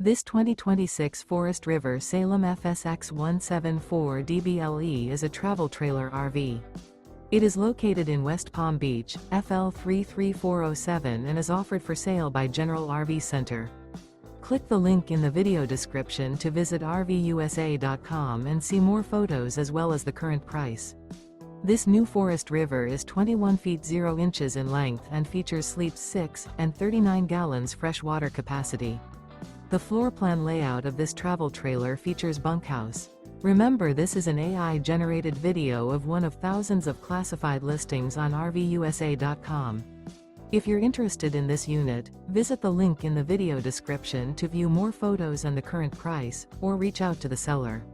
This 2026 Forest River Salem FSX 174 DBLE is a travel trailer RV. It is located in West Palm Beach, FL 33407 and is offered for sale by General RV Center. Click the link in the video description to visit RVUSA.com and see more photos as well as the current price. This new Forest River is 21 feet 0 inches in length and features sleeps 6 and 39 gallons fresh water capacity. The floor plan layout of this travel trailer features bunkhouse. Remember, this is an AI-generated video of one of thousands of classified listings on RVUSA.com. If you're interested in this unit, visit the link in the video description to view more photos and the current price, or reach out to the seller.